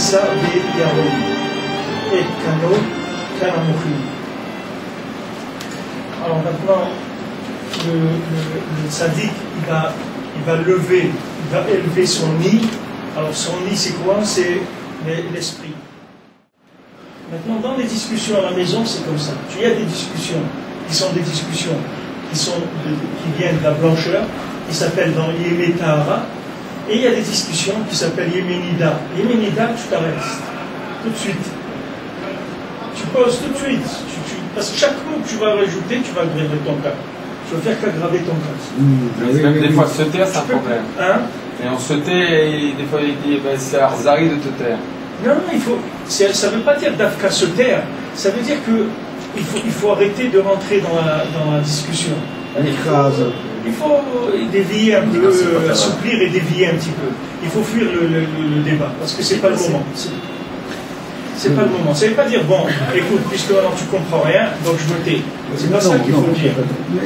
Issa de Yahweh. Et Kano, Kanamochi. Alors maintenant, le tzaddik, il va élever son nid. Alors son nid, c'est quoi? C'est l'esprit. Maintenant, dans les discussions à la maison, c'est comme ça. Il y a des discussions qui sont des discussions qui viennent de la blancheur, qui s'appellent dans Yémé Tahara, et il y a des discussions qui s'appellent Yéménida. Yéménida, tu t'arrêtes tout de suite. Tu poses tout de suite. Parce que chaque mot que tu vas rajouter, tu vas graver ton cas. Tu vas faire qu'aggraver ton cas. Même des fois, se taire, c'est un problème. Hein? Et on se tait, et des fois, il dit ben, c'est Arzari de te taire. Non, ça ne veut pas dire d'Afka se taire. Ça veut dire que il faut arrêter de rentrer dans la discussion. Il faut dévier un peu, assouplir et dévier un petit peu. Il faut fuir le débat, parce que c'est pas le moment. C'est pas le moment. Ça ne veut pas dire, bon, écoute, puisque maintenant tu comprends rien, donc je me tais. C'est pas ça qu'il faut dire.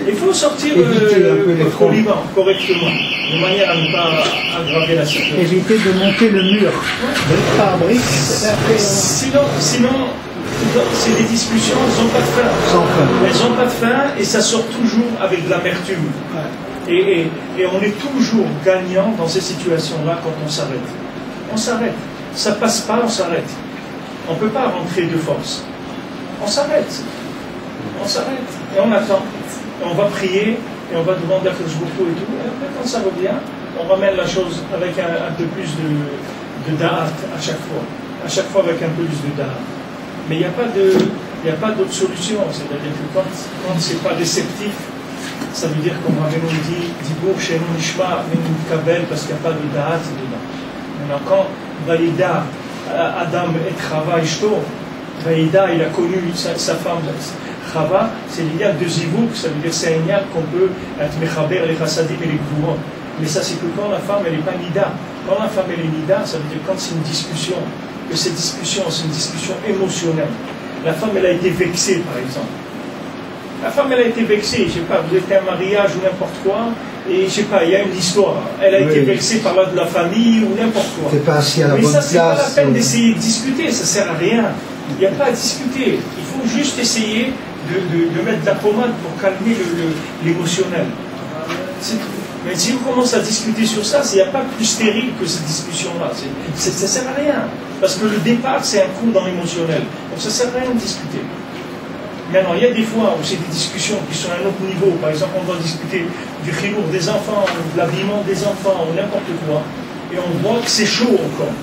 Il faut sortir le Liban correctement, de manière à ne pas aggraver la situation. Éviter de monter le mur, brique par brique. Sinon, c'est des discussions, elles n'ont pas de fin. Sans fin. Elles n'ont pas de fin et ça sort toujours avec de l'amertume. Et on est toujours gagnant dans ces situations-là quand on s'arrête. On s'arrête. Ça passe pas, on s'arrête. On ne peut pas rentrer de force. On s'arrête. On s'arrête. Et on attend. Et on va prier, et on va demander à Kodesh Baruch Hu et tout. Et après, quand ça revient, on ramène la chose avec un peu plus de da'at à chaque fois. À chaque fois avec un peu plus de da'at. Mais il n'y a pas d'autre solution. C'est-à-dire que quand ce n'est pas déceptif, ça veut dire qu'on va même dire Dibour chez nous Nishma, mais nous Kabel, parce qu'il n'y a pas de da'at dedans. Maintenant, quand Vaïda, Adam et Chava Ishto, Vaïda, il a connu sa femme Chava, c'est l'idéal de Zivouk, ça veut dire c'est un idéal qu'on peut être Mechaber, les Chassadim et les Gvurot. Mais ça, c'est que quand la femme, elle n'est pas Nida. Quand la femme, elle est Nida, ça veut dire quand c'est une discussion, que cette discussion, c'est une discussion émotionnelle. La femme, elle a été vexée, par exemple. La femme, elle a été vexée, je sais pas, vous êtes un mariage ou n'importe quoi, et je sais pas, il y a une histoire. Elle a été vexée par de la famille ou n'importe quoi. C'est pas assis à la bonne place. Mais ça, c'est pas la peine d'essayer de discuter, ça sert à rien. Il n'y a pas à discuter. Il faut juste essayer de mettre de la pommade pour calmer l'émotionnel. C'est tout. Mais si on commence à discuter sur ça, il n'y a pas plus stérile que cette discussion-là. Ça ne sert à rien. Parce que le départ, c'est un coup dans l'émotionnel. Donc ça ne sert à rien de discuter. Maintenant, il y a des fois où c'est des discussions qui sont à un autre niveau. Par exemple, on doit discuter du chilour des enfants, de l'habillement des enfants, ou n'importe quoi. Et on voit que c'est chaud encore.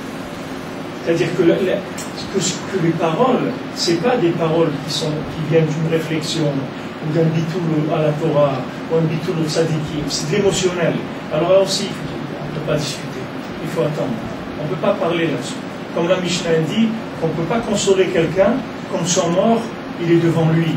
C'est-à-dire que les paroles, ce n'est pas des paroles qui viennent d'une réflexion, ou d'un bitoul à la Torah, ou un bitoul au tzadikim. C'est de l'émotionnel. Alors là aussi, on ne peut pas discuter. Il faut attendre. On ne peut pas parler là-dessus. Comme la Mishnah dit, on ne peut pas consoler quelqu'un comme son mort, il est devant lui.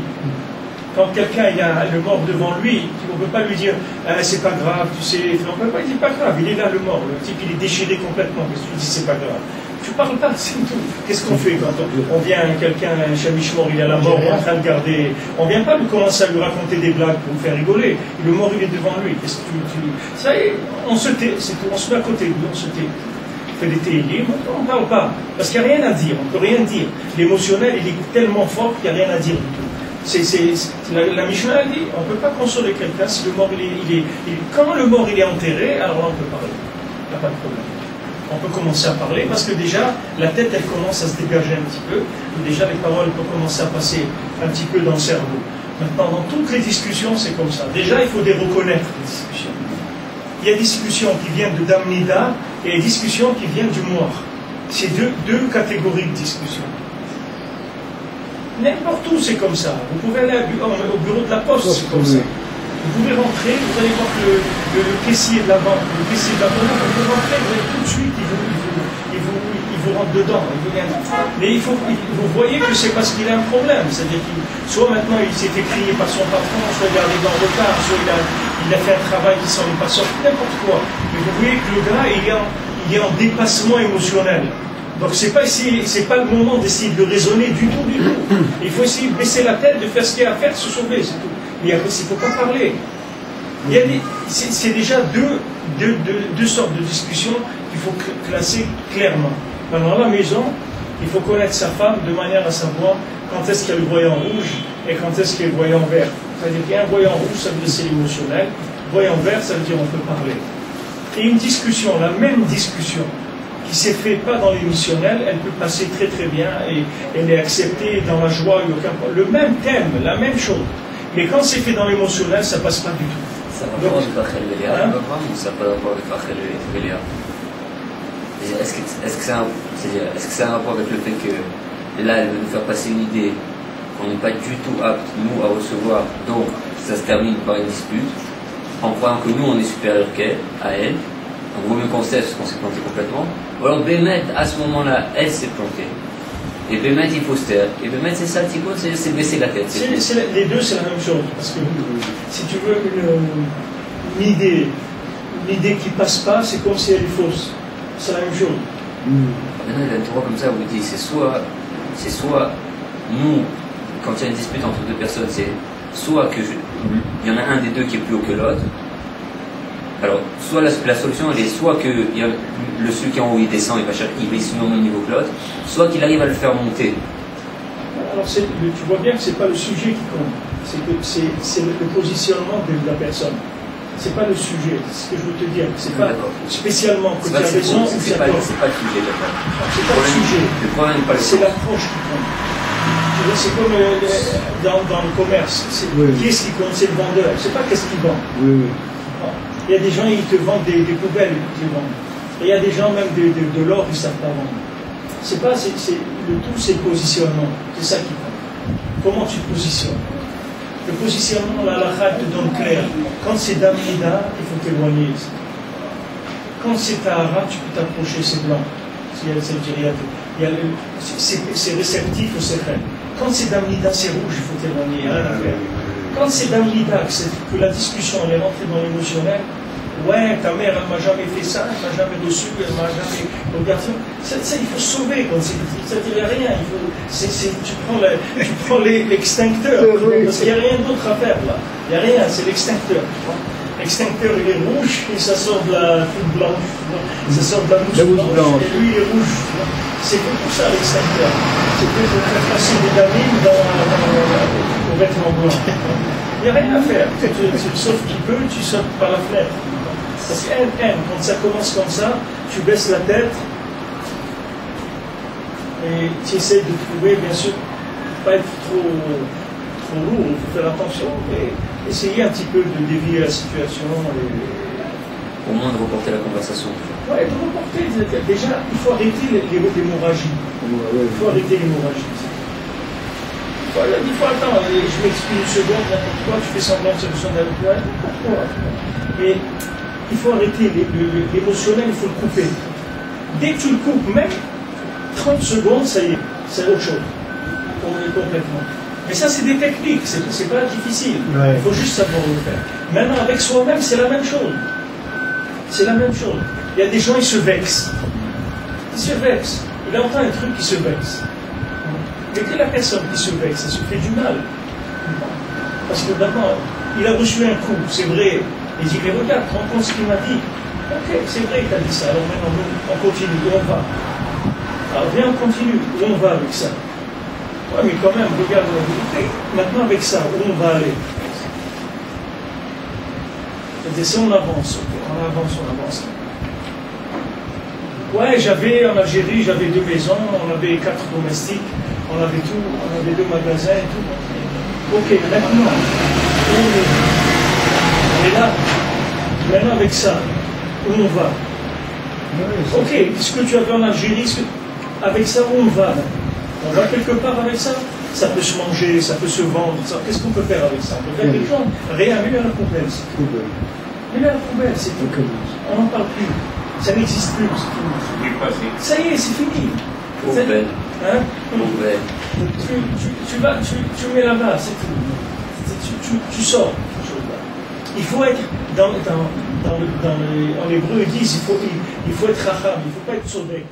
Quand quelqu'un il a le mort devant lui, on ne peut pas lui dire c'est pas grave, tu sais. On ne peut pas dire pas grave, il est là le mort. Le type il est déchiré complètement. Qu'est-ce que tu dis c'est pas grave? Tu parles pas, c'est tout. Qu'est-ce qu'on fait quand on vient quelqu'un, un chamiche mort, il est à la mort, on est en train de garder. On vient pas lui commencer à lui raconter des blagues pour le faire rigoler. Le mort il est devant lui. Qu'est-ce que tu... Ça y est, on se tait, c'est tout. On se met à côté de lui, on se tait. Fait des téliers, on ne parle pas. Parce qu'il n'y a rien à dire, on ne peut rien dire. L'émotionnel, il est tellement fort qu'il n'y a rien à dire du tout. La Mishnah dit, on ne peut pas consoler quelqu'un si le mort, quand le mort il est enterré, alors là on peut parler. Il n'y a pas de problème. On peut commencer à parler parce que déjà, la tête, elle commence à se dégager un petit peu. Et déjà, les paroles peuvent commencer à passer un petit peu dans le cerveau. Maintenant, dans toutes les discussions, c'est comme ça. Déjà, il faut les reconnaître, les discussions. Il y a des discussions qui viennent de Damnida et des discussions qui viennent du Moir. C'est deux catégories de discussions. N'importe où, c'est comme ça. Vous pouvez aller au bureau de la poste, c'est comme ça. Vous pouvez rentrer, vous allez voir que le caissier de la banque, vous pouvez rentrer, vous allez tout de suite, il vous rentre dedans. Mais vous voyez que c'est parce qu'il a un problème. C'est-à-dire que soit maintenant il s'est fait crier par son patron, soit il est arrivé en retard, soit il a fait un travail qui s'en est pas sorti, n'importe quoi. Mais vous voyez que le gars, il est en dépassement émotionnel. Donc c'est pas le moment d'essayer de le raisonner du tout. Il faut essayer de baisser la tête, de faire ce qu'il y a à faire, de se sauver, c'est tout. Mais après, il ne faut pas parler. C'est déjà deux sortes de discussions qu'il faut classer clairement. Dans la maison, il faut connaître sa femme de manière à savoir quand est-ce qu'il y a le voyant rouge et quand est-ce qu'il y a le voyant vert. C'est-à-dire qu'il y a un voyant rouge, ça veut dire c'est l'émotionnel. Voyant vert, ça veut dire on peut parler. Et une discussion, la même discussion, qui s'est faite pas dans l'émotionnel, elle peut passer très très bien et elle est acceptée dans la joie, il n'y a aucun problème. Le même thème, la même chose. Mais quand c'est fait dans l'émotionnel, ça passe pas du tout. Ça va pas avec Rachel et Léa, ou ça n'a pas rapport avec Rachel et Léa? Est-ce que c'est un rapport avec le fait que là, elle veut nous faire passer une idée qu'on n'est pas du tout apte, nous, à recevoir, donc ça se termine par une dispute, en croyant que nous, on est supérieur qu'elle, à elle, donc vaut mieux qu'on se taise parce qu'on s'est planté complètement, ou alors Bémet, à ce moment-là, elle s'est plantée. Et Bémet, il faut se taire. Et Bémet, c'est ça, Tico, c'est baisser la tête. Les deux, c'est la même chose. Parce que si tu veux une idée qui passe pas, c'est comme si elle est fausse. C'est la même chose. Maintenant, il y a une Torah comme ça où il dit c'est soit nous, quand il y a une dispute entre deux personnes, c'est soit il y en a un des deux qui est plus haut que l'autre. Alors, soit la solution, elle est soit que celui qui est en haut, il descend, il est sinon au même niveau que l'autre, soit qu'il arrive à le faire monter. Alors, tu vois bien que c'est pas le sujet qui compte, c'est le positionnement de la personne. C'est pas le sujet, c'est ce que je veux te dire. C'est pas spécialement que tu as raison ou que tu as tort. C'est pas le sujet, d'accord. C'est pas le sujet. Le problème n'est pas le c'est l'approche qui compte. C'est comme dans le commerce. Qui est-ce qui compte? C'est le vendeur. C'est pas qu'est-ce qu'il vend. Il y a des gens, ils te vendent des poubelles, ils te vendent. Et il y a des gens, même de l'or, ils ne savent pas vendre. Le tout, c'est le positionnement. C'est ça qui compte. Comment tu te positionnes? Le positionnement, la halakha te donne clair. Quand c'est Damnida, il faut t'éloigner. Quand c'est Tahara, tu peux t'approcher, c'est blanc. C'est réceptif ou c'est fait. Quand c'est Damnida, c'est rouge, il faut t'éloigner, il n'y a rien à faire. Quand c'est Damnida, que la discussion elle est rentrée dans l'émotionnel, ouais, ta mère, elle m'a jamais fait ça, elle m'a jamais reçu, elle m'a jamais regardé. Ça, il faut sauver. C'est-à-dire, il n'y a rien. Tu prends l'extincteur. Parce qu'il n'y a rien d'autre à faire là. Il n'y a rien, c'est l'extincteur. L'extincteur, il est rouge et ça sort de la toute blanche. Ça sort de la mousse blanche et lui, il est rouge. C'est pour ça l'extincteur. C'est pour faire passer des damines au vêtement blanc. Il n'y a rien à faire. Sauf qu'il peut, tu sautes par la fenêtre. Parce que quand ça commence comme ça, tu baisses la tête et tu essaies de trouver, bien sûr, pas être trop lourd, il faut faire attention, mais essayer un petit peu de dévier la situation. Au moins de reporter la conversation. Oui, de reporter. Déjà, il faut arrêter l'hémorragie. Il faut arrêter l'hémorragie. Il faut attendre, je m'explique une seconde, n'importe quoi, tu fais semblant de solutionner avec toi, n'importe quoi. Mais il faut arrêter l'émotionnel, il faut le couper. Dès que tu le coupes, même 30 secondes, ça y est, c'est autre chose. Complètement. Mais ça, c'est des techniques, c'est pas difficile. Il faut juste savoir le faire. Maintenant, avec soi-même, c'est la même chose. C'est la même chose. Il y a des gens, ils se vexent. Ils se vexent. Il entend un truc qui se vexe. Mais que la personne qui se vexe, ça se fait du mal. Parce que d'abord, il a reçu un coup, c'est vrai. Il dit, mais regarde, tu rends compte ce qu'il m'a dit. Ok, c'est vrai qu'il a dit ça. Alors maintenant, on continue. Où on va? Alors viens, on continue. Où on va avec ça? Ouais, mais quand même, regarde la vérité. Maintenant, avec ça, où on va aller? C'est-à-dire, si on avance, on avance. Ouais, en Algérie, j'avais 2 maisons, on avait 4 domestiques, on avait tout, on avait 2 magasins et tout. Ok, maintenant, on est là. Maintenant, avec ça, où on va? Ok, ce que tu avais en Algérie, avec ça, où on va? On va quelque part avec ça? Ça peut se manger, ça peut se vendre. Qu'est-ce qu'on peut faire avec ça? On peut faire quelque chose? Rien, mets-le à la poubelle, c'est tout. Mets-le à la poubelle, c'est tout. On n'en parle plus. Ça n'existe plus, c'est fini. Ça y est, c'est fini. Poubelle. Hein? Poubelle. Tu mets là-bas, c'est tout. Tu sors. Il faut être, en hébreu, ils disent, il faut être racham, il ne faut pas être sodek.